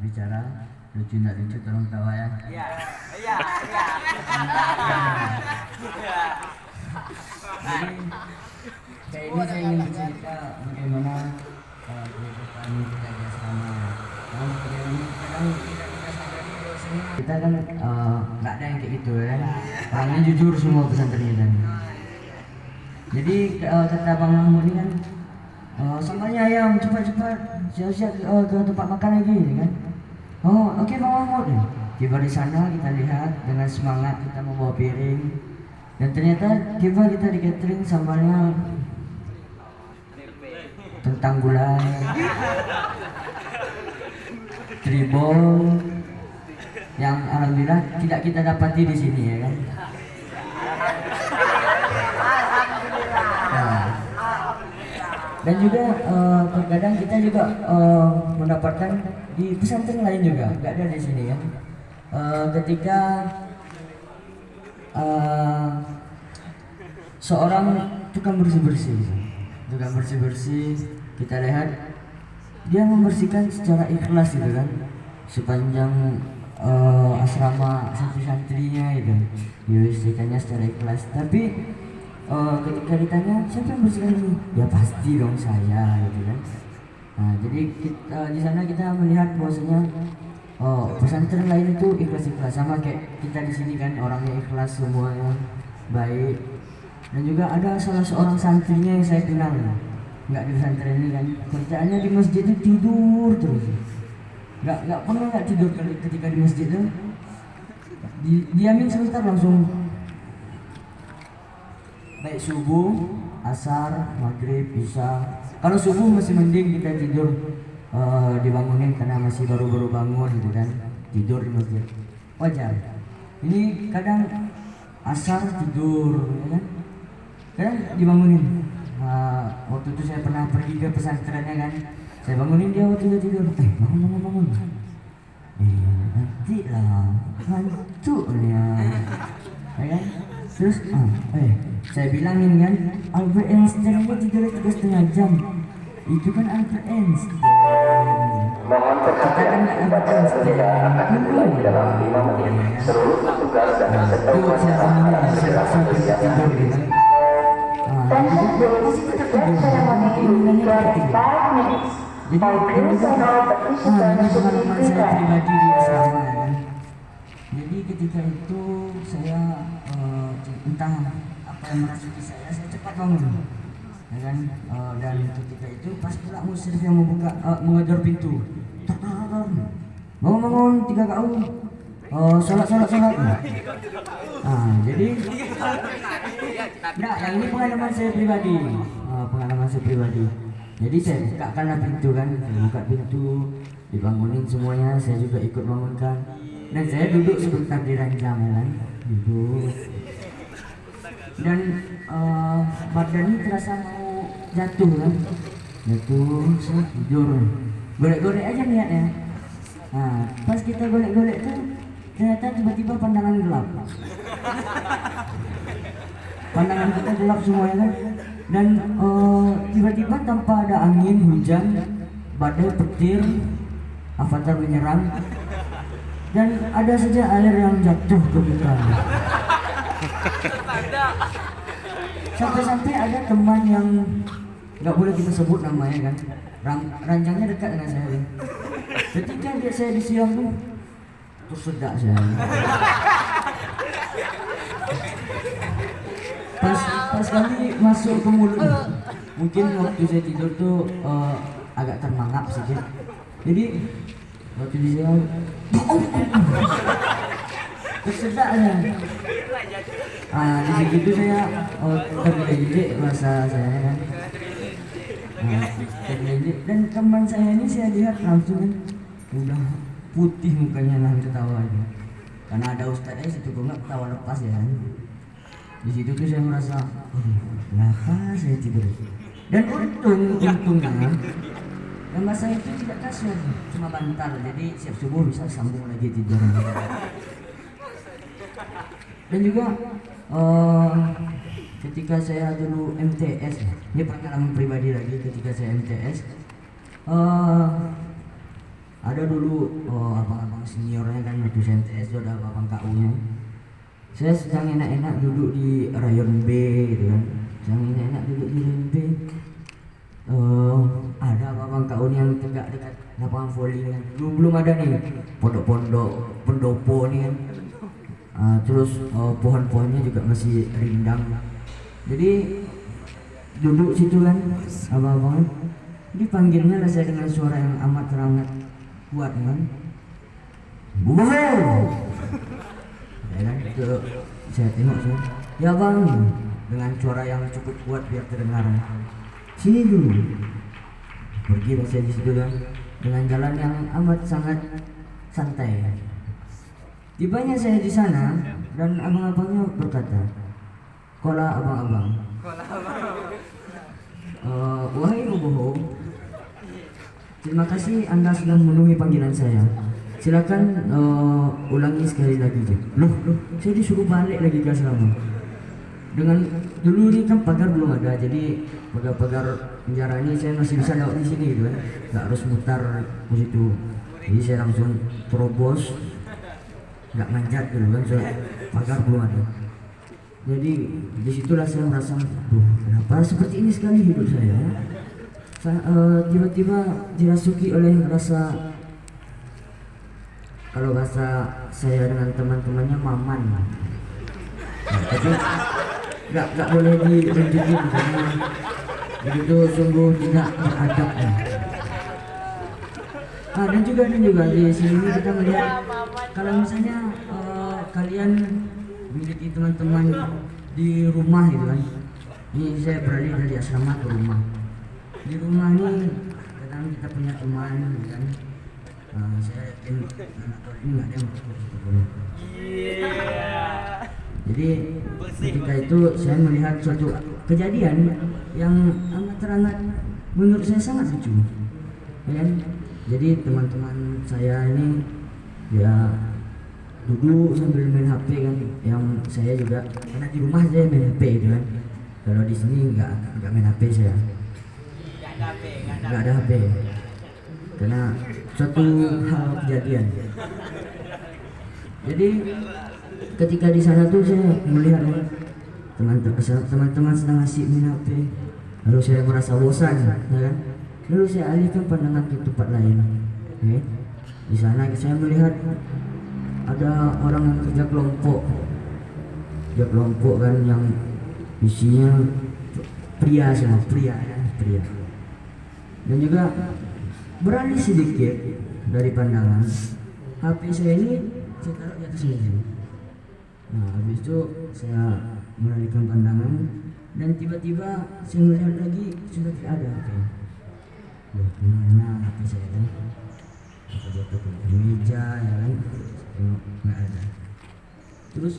bicara lucu nggak lucu tolong tawa ya. Iya, iya, iya. Jadi kayak ini saya ingin bercerita bagaimana kehidupan kita di asrama. Kadang kita kan nggak ada yang kayak gitu ya. Orangnya jujur semua pesantrennya kan. Jadi kata Bang Mahmud ini kan sambalnya ayam cepat-cepat siap-siap ke tempat makan lagi kan. Oh oke Bang Mahmud. Tiba di sana kita lihat dengan semangat kita membawa piring dan ternyata tiba kita di catering sambalnya tentang gulai, tribol yang alhamdulillah tidak kita dapati di sini ya kan. Nah, dan juga terkadang kita juga mendapatkan di pesantren lain juga, nggak ada di sini ya. Ketika seorang tukang bersih-bersih, kita lihat dia membersihkan secara ikhlas gitu kan, sepanjang asrama santri-santrinya itu dibersihkannya secara ikhlas. Tapi ketika ditanya siapa yang bersihkan ini, ya pasti dong saya gitu kan. Nah, jadi kita, di sana kita melihat bahwasanya pesantren lain itu ikhlas-ikhlas sama kayak kita di sini kan, orangnya ikhlas semuanya baik. Dan juga ada salah seorang santrinya yang saya kenal, nggak di pesantren ini kan, kerjaannya di masjid itu tidur terus, nggak pernah nggak tidur ketika di masjid itu. Diamin sebentar langsung baik subuh, asar, maghrib, isya. Kalau subuh masih mending kita tidur dibangunin karena masih baru-baru bangun gitu kan, tidur di masjid wajar. Ini kadang asar tidur ya kan, kadang dibangunin. Waktu itu saya pernah pergi ke pesantrennya kan, saya bangunin dia waktu dia tidur, bangun. Nanti lah hantunya ya kan. Terus saya bilangin kan, Albert Einstein itu tidurnya 3,5 jam. Itu kan Albert Einstein. Mohon perhatian Sobat Transmedia akan dimulai dalam 5 menit. Seluruh petugas dan peserta upacara akan segera bersiap. Attention please, this ceremony will begin in 5 minutes. All crews and all participants should be prepared. Pribadi di asrama ya kan. Jadi ketika itu saya entah apa yang merasuki saya cepat bangun ya kan. Dan ketika itu pas pula musyrif yang membuka mengejar pintu, bangun 3 kali, sholat. Jadi nah yang ini pengalaman saya pribadi. Jadi saya bukakanlah pintu kan, saya buka pintu, dibangunin semuanya, saya juga ikut bangunkan. Dan saya duduk sebentar di ranjang ya kan, duduk. Dan badannya terasa mau jatuh kan, saya tidur, golek-golek aja niatnya. Nah, pas kita golek-golek tuh ternyata tiba-tiba pandangan gelap. Pandangan kita gelap semuanya kan. Dan tiba-tiba tanpa ada angin, hujan, badai, petir, avatar menyerang, dan ada saja air yang jatuh ke kita. Sampai-sampai ada teman yang nggak boleh kita sebut namanya kan, ranjangnya dekat dengan saya. Ketika dia saya disiram tuh tersedak saya. Pas kali masuk ke mulut, mungkin waktu saya tidur tuh agak termangap sedikit. Jadi waktu disiram tersedak saya. Di situ saya tergelincir rasa saya kan. Tergelincir, dan teman saya ini saya lihat langsung kan udah putih mukanya nahan ketawa aja. Karena ada ustadznya situ kok nggak ketawa lepas ya. Di situ tuh saya merasa, kenapa saya tidur? Dan untungnya yang masa itu tidak kasur, cuma bantal, jadi siap subuh bisa sambung lagi tidur. Dan juga ketika saya dulu MTS, ini pengalaman pribadi lagi ketika saya MTS, ada dulu abang-abang seniornya kan waktu CNTS itu ada abang KU-nya. Saya sedang enak-enak duduk di rayon B gitu kan, sedang enak-enak duduk di rayon B. Ada abang KU yang tegak dekat lapangan voli kan, belum ada nih pondok-pondok pendopo nih kan. Terus pohon-pohonnya juga masih rindang, jadi duduk situ kan abang-abang. Dipanggilnya saya dengan suara yang amat teramat kuat kan, wow, ya kan, itu saya tengok sih, ya bang, dengan suara yang cukup kuat biar terdengar, sini dulu. Pergilah saya di situ kan, dengan jalan yang amat sangat santai. Tibanya saya di sana dan abang-abangnya berkata, "Kola abang-abang, wahai bohong, terima kasih Anda sudah memenuhi panggilan saya. Silakan ulangi sekali lagi." Loh, saya disuruh balik lagi ke asrama. Dengan dulu ini kan pagar belum ada, jadi pagar-pagar penjara ini saya masih bisa lewat di sini gitu kan, nggak harus mutar ke situ. Jadi saya langsung terobos, nggak manjat dulu kan, soalnya pagar belum ada. Jadi disitulah saya merasa, kenapa seperti ini sekali hidup saya. Tiba-tiba dirasuki oleh rasa, kalau bahasa saya dengan teman-temannya maman. Tapi nggak boleh ditunjukin karena begitu sungguh tidak beradab. Dan juga di sini kita melihat kalau misalnya kalian memiliki teman-teman di rumah gitu kan. Ini saya beralih dari asrama ke rumah. Di rumah ini kadang kita punya teman gitu kan. Saya yakin ini nggak ada yang betul. Jadi ketika itu saya melihat suatu kejadian yang amat teramat menurut saya sangat lucu, ya kan? Jadi teman-teman saya ini ya duduk sambil main HP kan, yang saya juga karena di rumah saya main HP gitu kan. Kalau di sini nggak main HP saya, nggak ada HP karena suatu hal kejadian. Jadi ketika di sana tuh saya melihat teman-teman sedang asik main HP, lalu saya merasa bosan, ya kan? Lalu saya alihkan pandangan ke tempat lain. Okay? Di sana saya melihat ada orang yang kerja kelompok kan, yang isinya pria semua, pria. Dan juga beralih sedikit dari pandangan, HP saya ini saya taruh di atas meja. Nah, habis itu saya mengalihkan pandangan dan tiba-tiba saya melihat lagi sudah tidak ada HP. Loh, mana HP saya kan? Saya jatuh ke meja ya kan? Nggak ada. Terus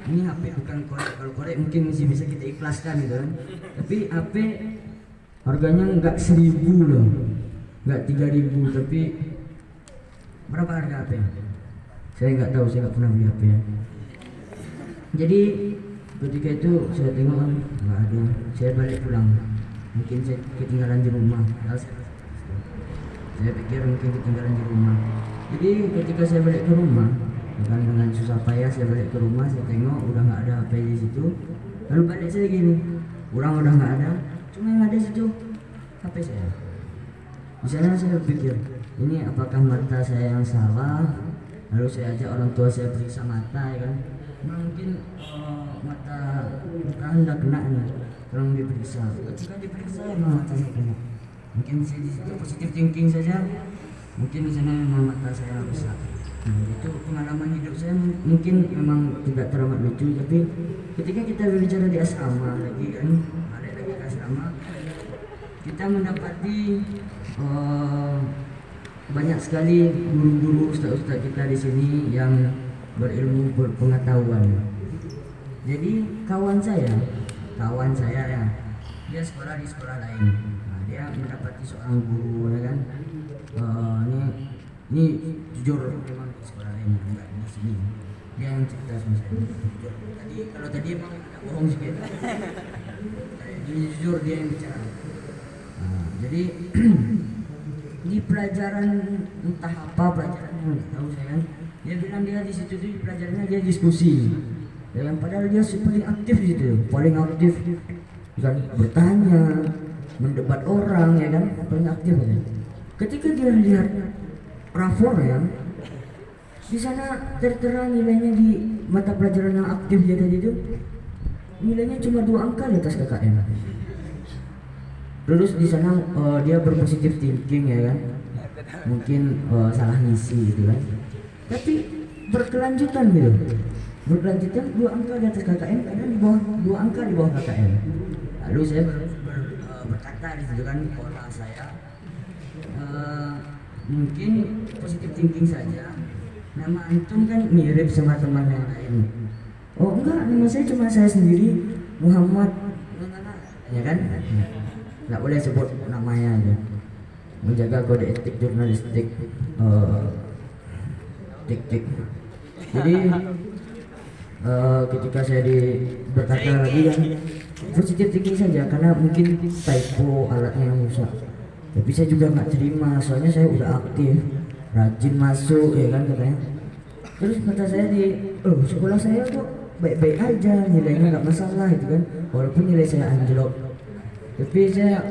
ini HP bukan korek, kalau korek mungkin masih bisa kita ikhlaskan gitu kan. Tapi HP harganya nggak 1.000 loh, nggak 3.000, tapi berapa harga HP? Saya nggak tahu, saya nggak pernah beli HP ya. Jadi ketika itu saya tengok kan nggak ada, saya balik pulang. Mungkin saya ketinggalan di rumah. Saya pikir mungkin ketinggalan di rumah. Jadi ketika saya balik ke rumah, dengan susah payah saya balik ke rumah, saya tengok udah nggak ada HP di situ. Lalu balik saya gini, orang udah nggak ada, cuma yang ada situ HP saya. Di sana saya pikir, ini apakah mata saya yang salah? Lalu saya ajak orang tua saya periksa mata ya kan. Mungkin mata anda kena nih, tolong diperiksa. Ketika diperiksa memang mata saya kena. Mungkin saya di situ positif thinking saja. Mungkin di sana memang mata saya rusak. Nah, itu pengalaman hidup saya mungkin memang tidak teramat lucu, tapi ketika kita berbicara di asrama lagi kan, balik lagi ke asrama, kita mendapati banyak sekali guru-guru, ustaz-ustaz kita di sini yang berilmu, berpengetahuan. Jadi kawan saya ya, dia sekolah di sekolah lain. Nah, dia mendapati seorang guru ya kan. Ini jujur memang di sekolah lain, enggak di sini. Dia yang cerita sama saya. Jujur. Kalau tadi emang agak bohong sedikit. Jadi jujur dia yang bicara. Nah, jadi di pelajaran entah apa pelajarannya nggak tahu saya kan, dia bilang dia di situ tuh pelajarannya dia diskusi, ya kan, padahal dia paling aktif di situ, paling aktif kan, bertanya, mendebat orang, ya kan, paling aktif ya. Ketika dia lihat rapor ya, di sana tertera nilainya di mata pelajaran yang aktif dia tadi itu nilainya cuma 2 angka di atas KKM. Terus di sana dia berpositif thinking ya kan, mungkin salah ngisi gitu kan, tapi berkelanjutan gitu, berkelanjutan 2 angka di atas KKM, kadang di bawah 2 angka di bawah KKM. Lalu saya berkata di situ kan, pola saya mungkin positif thinking saja. Nama antum kan mirip sama teman yang lain. Oh enggak, nama saya cuma saya sendiri, Muhammad, ya kan? Nggak boleh sebut namanya aja. Menjaga kode etik jurnalistik, tik. Jadi ketika saya berkata lagi kan, positif thinking saja karena mungkin typo alatnya yang rusak. Tapi saya juga nggak terima, soalnya saya udah aktif, rajin masuk, ya kan katanya. Terus kata saya sekolah saya kok baik-baik aja, nilainya nggak masalah gitu kan, walaupun nilai saya anjlok. Tapi saya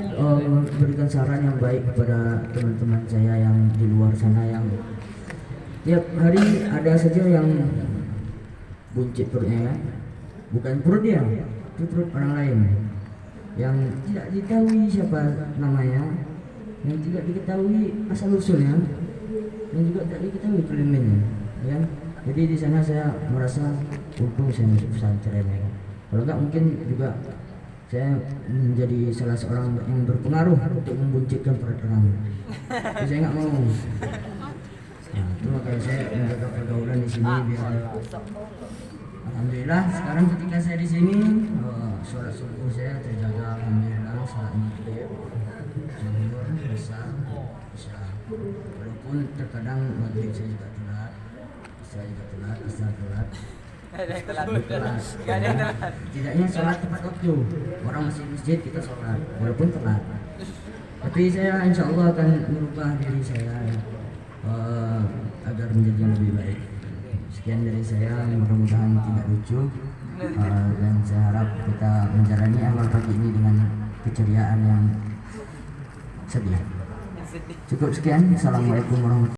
berikan saran yang baik kepada teman-teman saya yang di luar sana yang tiap hari ada saja yang buncit perutnya ya. Bukan perut dia, itu perut orang lain yang tidak diketahui siapa namanya, yang tidak diketahui asal usulnya, yang juga tidak diketahui preliminnya, ya. Jadi di sana saya merasa untung saya masuk pesantren ya. Kalau enggak mungkin juga saya menjadi salah seorang yang berpengaruh untuk membuncitkan perut orang. Jadi saya nggak mau. Nah, itu makanya saya menjaga pergaulan di sini biar. Alhamdulillah sekarang ketika saya di sini sholat subuh saya terjaga, alhamdulillah, sholat maghrib, zuhur, besar, isya. Walaupun terkadang maghrib saya juga telat, isya juga telat, asar telat. Tidaknya sholat tepat waktu. Orang masih masjid kita sholat, walaupun telat. Tapi saya insya Allah akan merubah diri saya agar menjadi yang lebih baik. Sekian dari saya, mudah-mudahan tidak lucu, dan saya harap kita menjalani awal pagi ini dengan keceriaan yang sedih. Cukup sekian. Assalamualaikum warahmatullahi wabarakatuh.